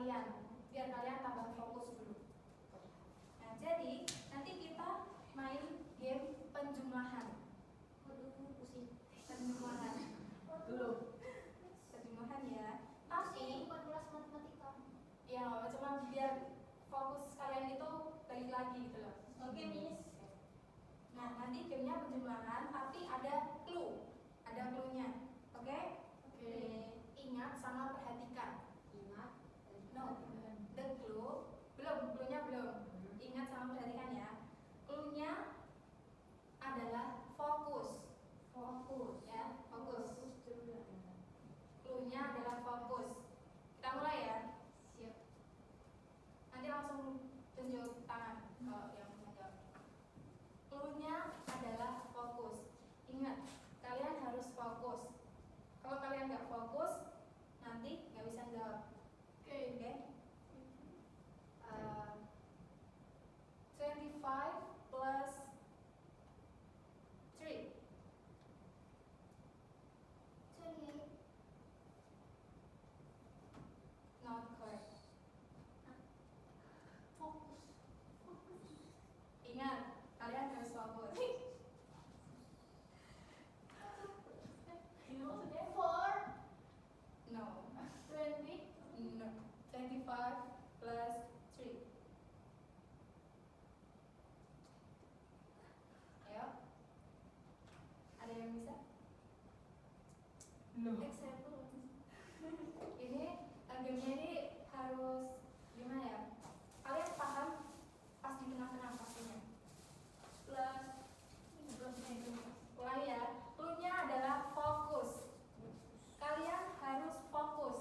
kalian, biar kalian tambah fokus dulu. Nah, jadi nanti kita main game penjumlahan. Waduh, pusing. Penjumlahan. Belum. Penjumlahan ya. Tapi Tapi bukan kelas matematika. ya cuma biar fokus kalian itu balik lagi gitu loh. Oke, Miss. Nah, nanti gamenya penjumlahan, tapi ada clue. Ada clue-nya. Oke? Oke. Ingat sama perhatikan. Ingat. No, the clue. Clue-nya belum. Ingat sama perhatikan ya. Clue-nya adalah fokus. Fokus. Ya, fokus. juga. Clue-nya adalah fokus. Kita mulai ya. Siap. Nanti langsung tunjuk tangan kalau yang menjawab. Clue-nya adalah fokus. Ingat, kalian harus fokus. Kalau kalian nggak fokus, nanti nggak bisa jawab. Oke. Oke? 25 plus 3. 28. Not correct. Fokus. Ingat, kalian harus fokus. Ini maksudnya 4. No. 20. No. 25 plus 3. Ayo. Ada yang bisa? Example. Ini gamenya ini harus gimana ya? Kalian paham pas di tengah-tengah pastinya. Plus. Ulangi ya. Clue-nya adalah fokus. Kalian harus fokus.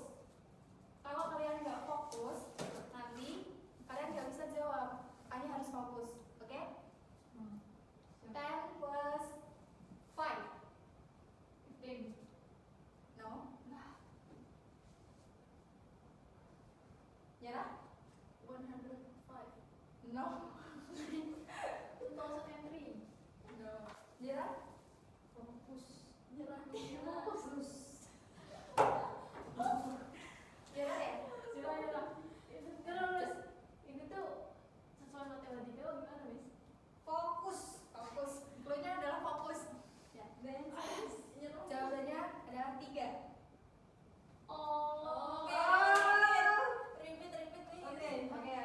Kalau kalian nggak fokus, nanti kalian nggak bisa jawab. Kalian harus fokus, oke? 10 plus 5. 15. No. Nyerah? 105. No. 2003. No. Nyerah? Fokus. Nyerah. Fokus. Nyerah ya? Nyerah. Terus ini tuh sesuai matematika atau gimana, Miss? Fokus. Fokus. Clue-nya adalah fokus. Ya. Nyerah. Jawabannya adalah 3. Oh. Oke. Repeat, Miss. Oke.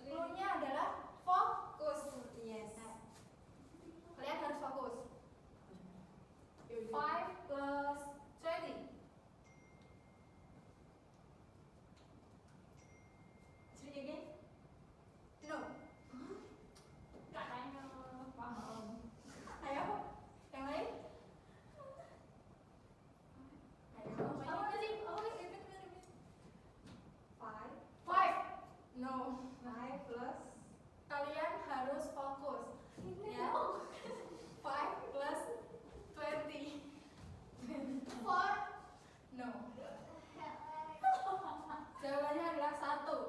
Clue-nya adalah fokus. Yes. Kalian harus fokus. 5 plus 20. 3 again? No. Katanya paham. Ayo. Yang lain? Ayo. Apa sih? Repeat. 5. No. 5 plus. Kalian harus fokus. Ya. 5 plus 20. 4. No. Jawabannya adalah 1.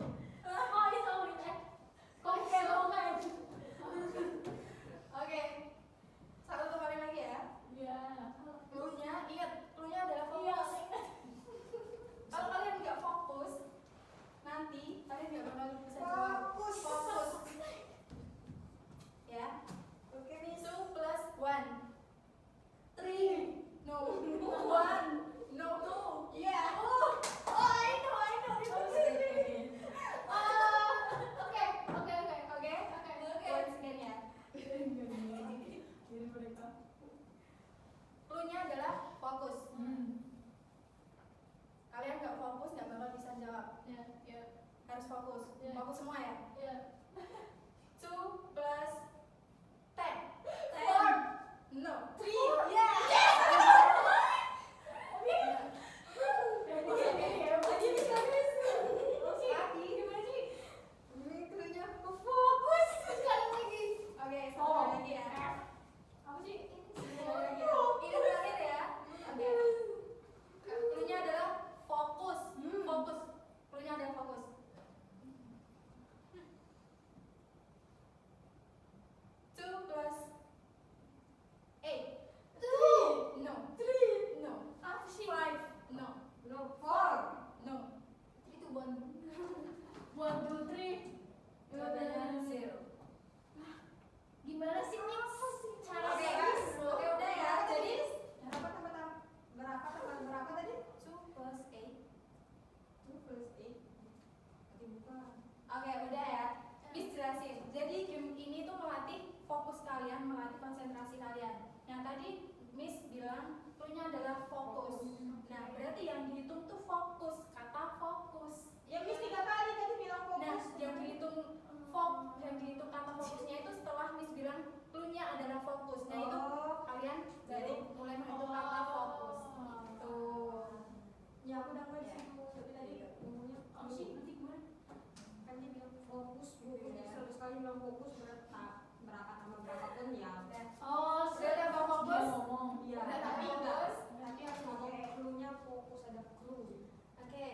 Oh, ini sama ini. Oke. Oke. Satu kembali lagi ya. Iya. Clue-nya, ingat, clue-nya adalah Iya, fokus. ingat. Kalau kalian nggak fokus, nanti kalian nggak bakal bisa jawab. Fokus. Ya. Oke, Miss. 2 plus 1. 3. No. 1. No. 2. Yeah. Oh, I know. Oke. Oke. Once again ya. Jadi mereka. Clue-nya adalah fokus. Kalian nggak fokus nggak bakal bisa jawab. Ya. Harus fokus. Ya. Fokus semua ya. Ya. 2 plus 10. 4. No. 3. Yeah. Ini clue-nya fokus. Sekali lagi. Oke, satu kali lagi ya. Apa sih? Satu kali lagi ya. Ini terakhir ya. Oke. Clue-nya adalah fokus. Fokus. Clue-nya adalah fokus. 1, 2, 3. Jawabannya 0. Gimana sih Mix? Cara Oke, bagus. oke udah ya. Jadi berapa tadi? 2 plus 8. 2 plus 8. Berarti bukan. Oke, udah ya. Miss jelasin. Jadi game ini tuh melatih fokus kalian, melatih konsentrasi kalian. Yang tadi Miss bilang clue-nya adalah fokus. Nah, berarti yang dihitung tuh fokus, kata fokus. Ya Miss 3 kali tadi bilang fokus. Nah, yang dihitung yang dihitung kata fokusnya itu setelah Miss bilang clue-nya adalah fokus. Nah, itu kalian baru mulai menghitung kata fokus. Tuh. Ya aku udah ngerti situ. Tapi tadi ngomongnya Oh sih, nanti gimana? kan dia bilang fokus. Jadi 100 kali bilang fokus berapa tambah berapapun ya. Oh, Sudah ada Pak Fokus? ngomong. Iya, Udah tapi fokus? enggak. Tapi harus ngomong clue-nya fokus, ada clue. Okay,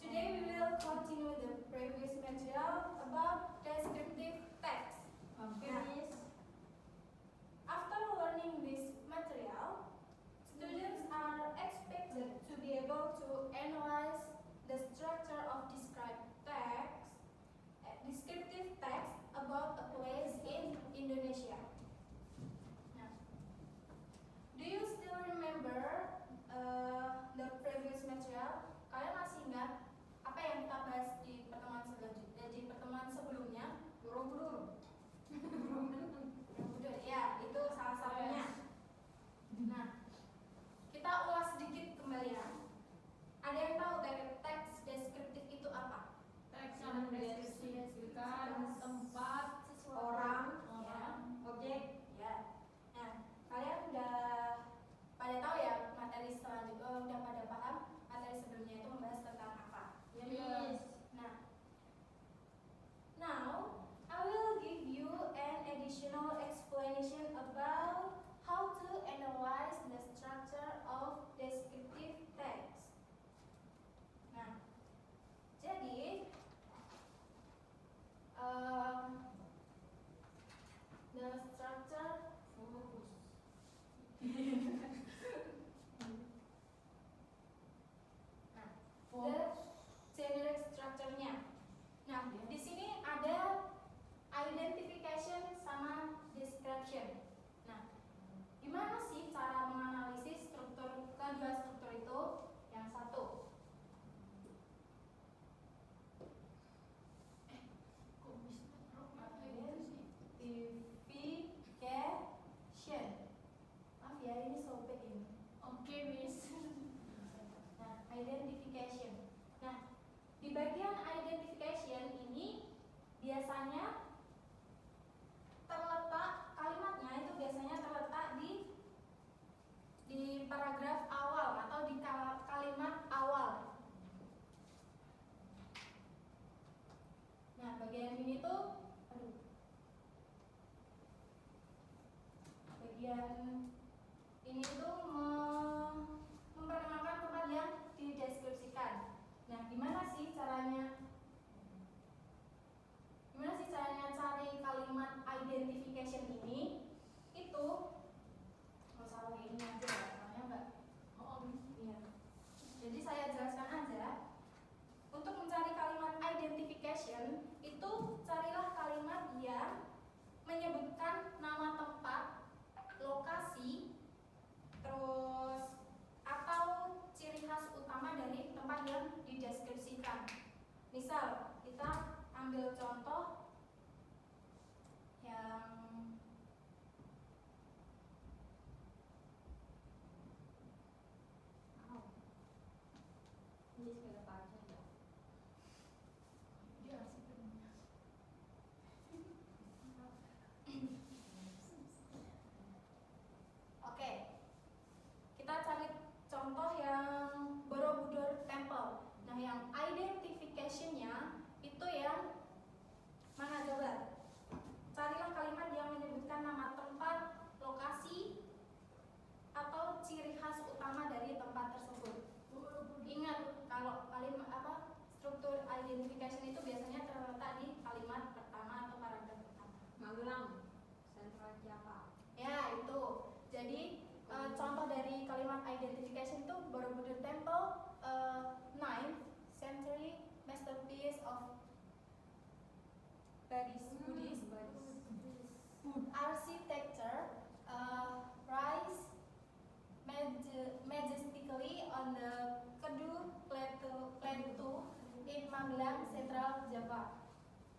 today we will continue the previous material about descriptive text. Oke, Nah, Miss. after learning this material, students are expected to be able to analyze the structure of descriptive text about a place in Indonesia. Nah, do you still remember the previous material? Kalian masih ingat apa yang kita bahas di pertemuan sebelumnya? Borobudur. Borobudur, ya, itu salah satunya. Nah, kita ulas sedikit kembali ya. Ada yang tahu teks deskriptif itu apa? Teks yang mendeskripsikan tempat, Orang, Ya, objek. ya. Nah, kalian udah pada tahu ya materi selanjutnya, udah pada paham materi sebelumnya itu membahas tentang apa? Ya, Miss. Nah, now I will give you an additional explanation about how to analyze the structure of descriptive text. Nah, jadi the structure Fokus. Nah, the generic structure-nya. Nah, di sini ada identification sama description. Nah, gimana sih cara menganalisis kedua struktur itu? Yang satu, kok bisa apa gitu sih? identification. Maaf ya, ini sobek ini. Oke, Miss. Nah, identification. Nah, di bagian identification ini biasanya terletak kalimatnya itu biasanya terletak di paragraf awal atau di kalimat awal. Nah, bagian ini tuh bagian ini tuh memperkenalkan tempat yang dideskripsikan. Nah, gimana sih caranya cari kalimat identification ini? Itu nggak usah pakai ini aja ya, soalnya nggak. Iya. Jadi saya jelaskan aja. Untuk mencari kalimat identification itu carilah kalimat yang menyebutkan nama tempat, lokasi, terus atau ciri khas utama dari tempat yang dideskripsikan. Misal kita ambil contoh yang Ini segala pajak ya. Dia asik banget. oke, kita cari contoh yang Borobudur Temple. Nah, yang identification-nya itu yang di Magelang, Central Java.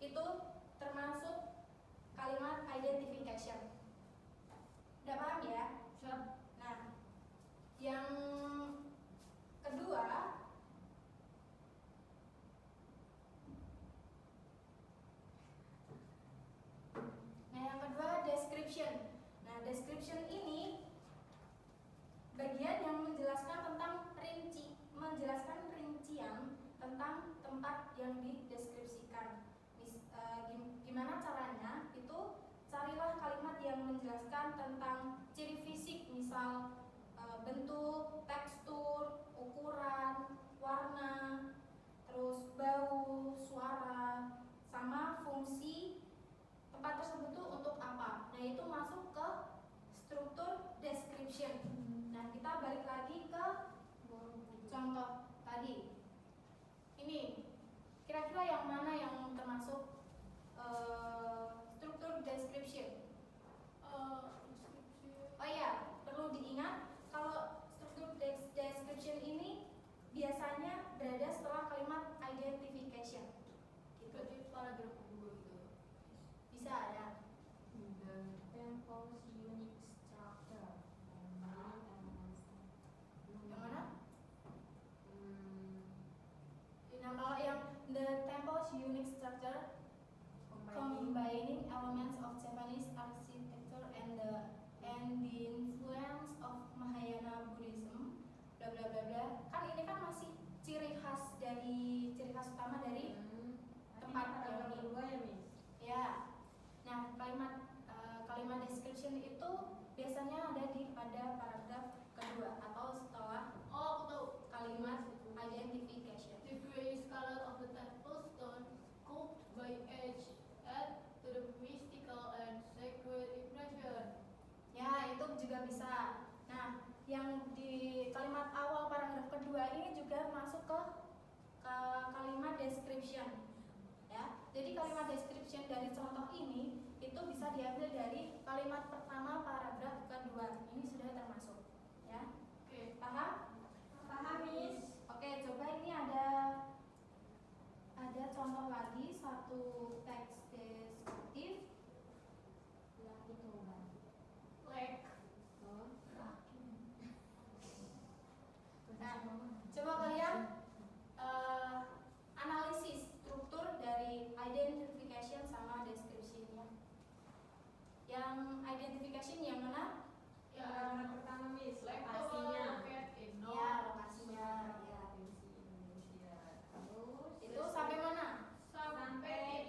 Itu termasuk kalimat identification. Udah paham ya? Nah, yang kedua, description. Nah, description ini bagian yang menjelaskan rincian tentang tempat yang dideskripsikan. Gimana caranya? Itu carilah kalimat yang menjelaskan tentang ciri fisik, misal bentuk, tekstur, ukuran, warna, terus bau, suara, sama fungsi tempat tersebut tuh untuk apa. Nah, itu masuk ke struktur description. Nah, kita balik lagi ke contoh tadi. Ini kira-kira yang mana yang termasuk struktur description? Oh iya, perlu diingat kalau struktur description ini biasanya berada setelah kalimat identification. Gitu. Berarti paragraf kedua gitu. Bisa ya. Tempos unique structure. Yang mana? Nah, kalau yang the temple's unique structure combining elements of Japanese architecture and the influence of Mahayana Buddhism, bla bla bla bla. Kan ini kan masih ciri khas utama dari tempat yang kedua ya, Miss. ya. Nah, kalimat description itu biasanya ada pada paragraf kedua atau setelah Oh, aku tahu. kalimat identification. The gray color of the temple stone sculpted by age add to the mystical and sacred impression. Ya, itu juga bisa. Nah, yang di kalimat awal paragraf kedua ini juga masuk ke kalimat description. Ya, jadi kalimat description dari contoh ini itu bisa diambil dari kalimat pertama paragraf kedua. Ini sudah termasuk. Ya, Oke. paham? Paham, Miss? Oke, coba ini ada contoh lagi satu teks deskriptif. Lagi coba. Like. Nah, coba kalian analisis struktur dari identification sama description-nya. Yang identification yang mana? Yang pertama, Miss, Like lokasinya. Ya, lokasinya. Ya. Indonesia. Terus Itu sampai mana? Sampai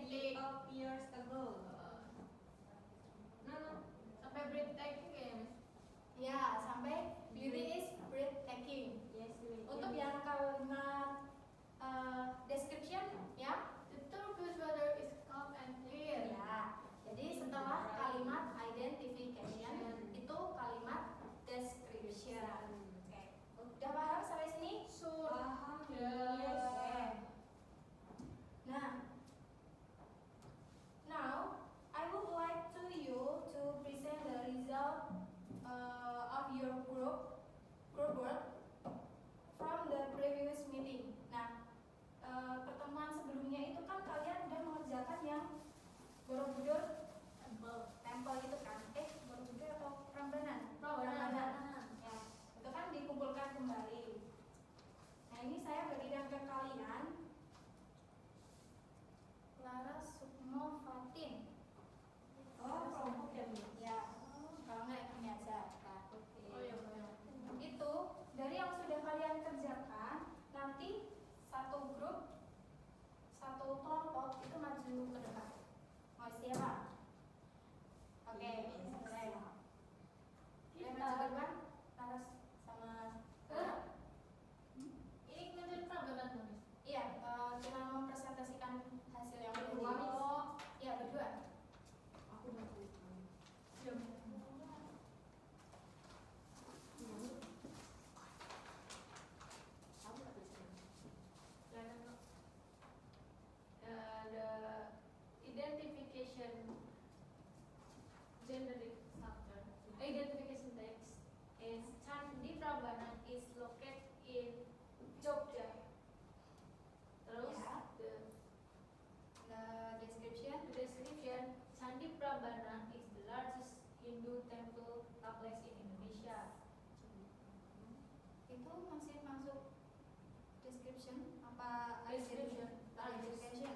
Description. Identification.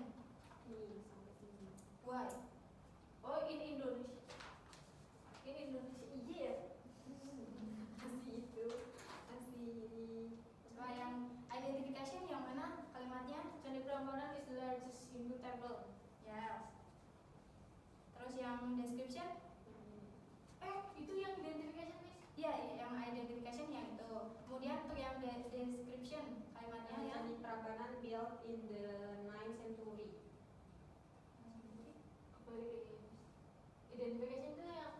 Nih sampai sini. Why? Oh, in Indonesia. In Indonesia. Iya ya. Masih itu. Masih ini. Coba yang identification yang mana kalimatnya? Candi Prambanan is the largest Hindu temple. Yes. Terus yang description? Itu yang identification, Miss. Ya, yang identification yang itu. Kemudian untuk yang description kalimatnya yang Candi Prambanan built in the 9th century. Kembali ke ini, Miss. Identification itu yang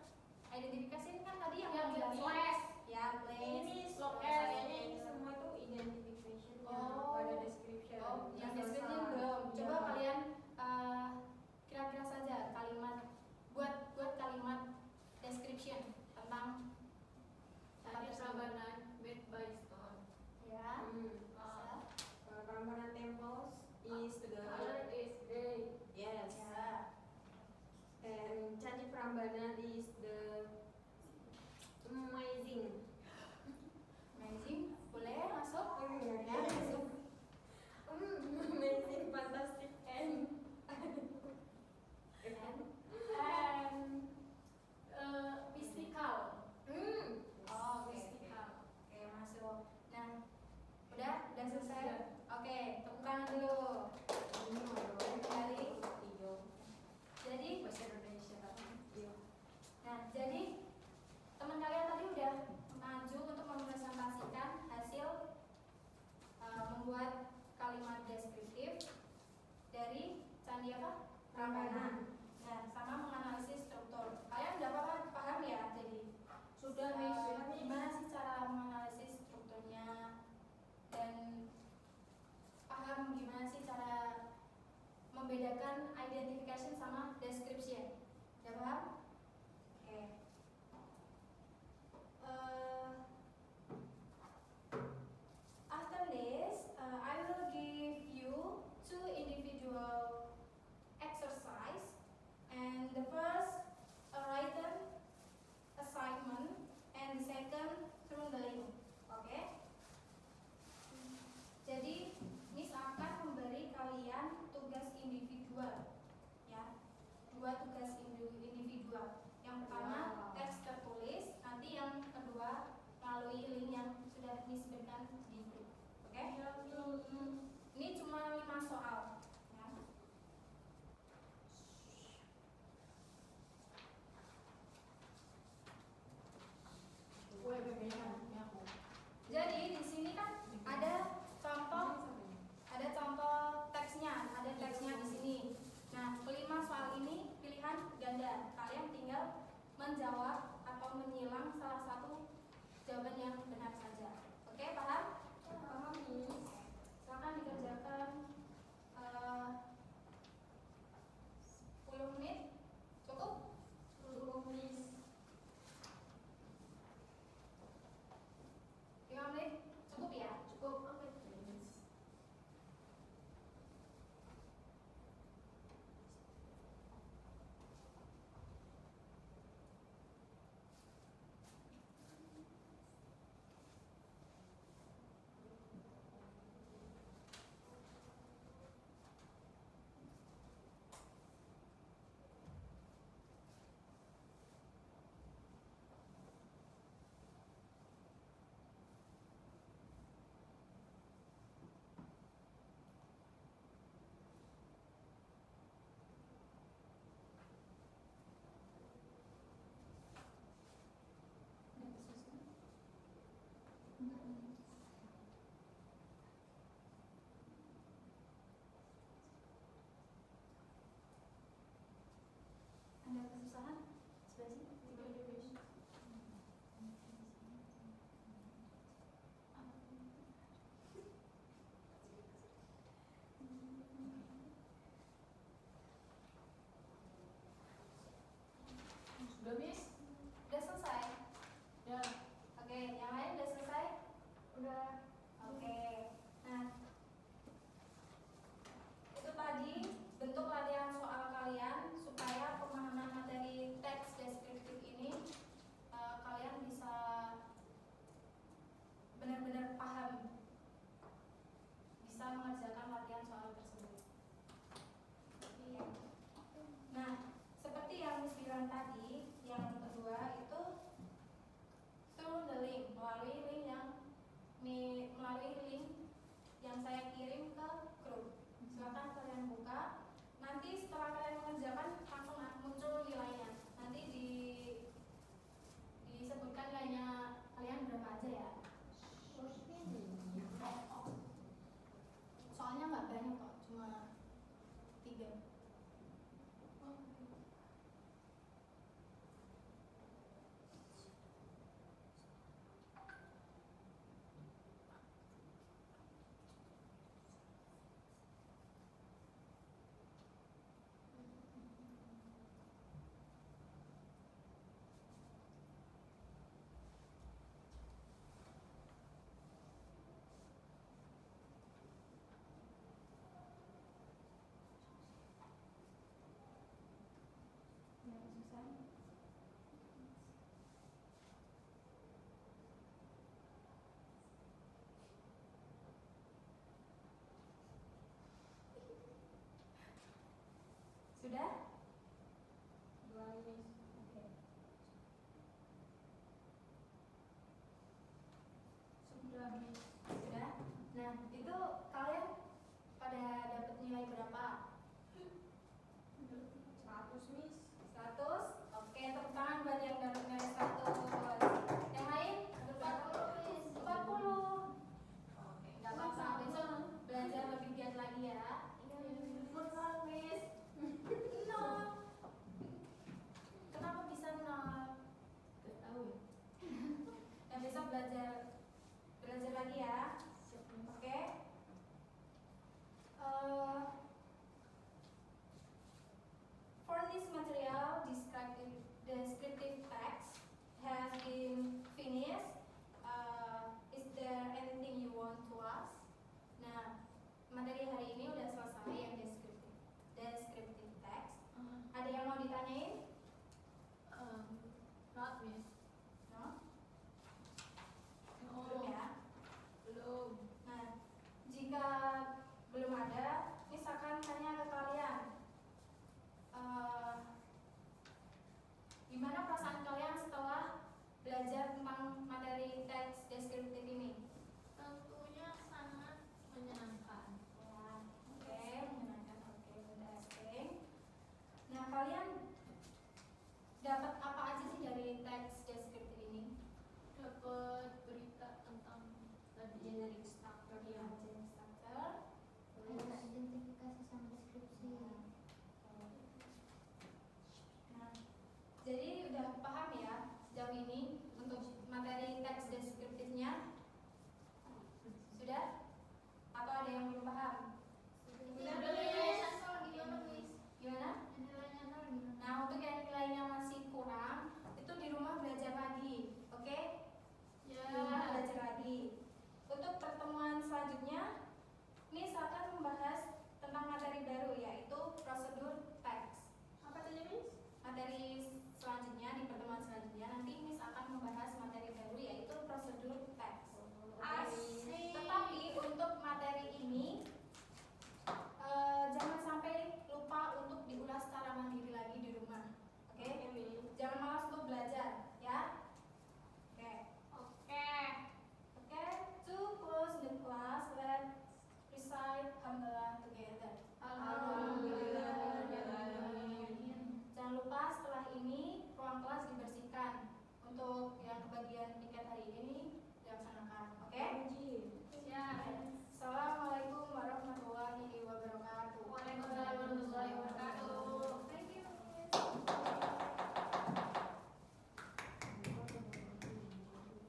identification kan tadi yang Yang menjelasin. place. Ya, place. Ini Long kayaknya ini semua tuh identification Oh. pada description. Oh, yang Asal-asal. description belum. Coba Iya. kalian kira-kira saja kalimat buat kalimat description tentang Candi Prambanan made by stone. ya. Hmm. Prambanan temples is the Color is gray. yes. Ya. And Candi Prambanan is the amazing. Amazing. Boleh masuk? Ya, Ya, masuk. amazing, fantastic and And mystical. Oh, oke. Mystical. Oke, masuk. Nah, udah selesai. Oke, tepuk tangan dulu. ini mau Kembali. hijau. Jadi, Bahasa Indonesia. nah, jadi teman kalian tadi udah maju untuk mempresentasikan hasil membuat kalimat deskriptif dari candi apa? Prambanan. Nah, sama menganalisis struktur. Kalian udah paham ya? Jadi Sudah, Miss. gimana sih cara menganalisis strukturnya dan paham gimana sih cara membedakan identification sama description? Udah paham? Oke. After this, I will give you two individual exercise, and the first a written assignment, and the second journaling. Oke? Jadi, Miss akan memberi kalian tugas individual, ya, 2 tugas individual. Sudah? Dua Miss. Oke. Sudah, Miss. Sudah? Nah, itu kalian pada dapat nilai berapa? 100 Miss. 100? Oke, tepuk tangan buat yang dapat nilai 100. Yang lain? 40. Oke, nggak apa-apa. Besok belajar lebih giat lagi ya. Benar, Miss. Nol. Kenapa bisa nol? Gak tahu ya. Nah, besok belajar lagi ya. Oke. Furnish material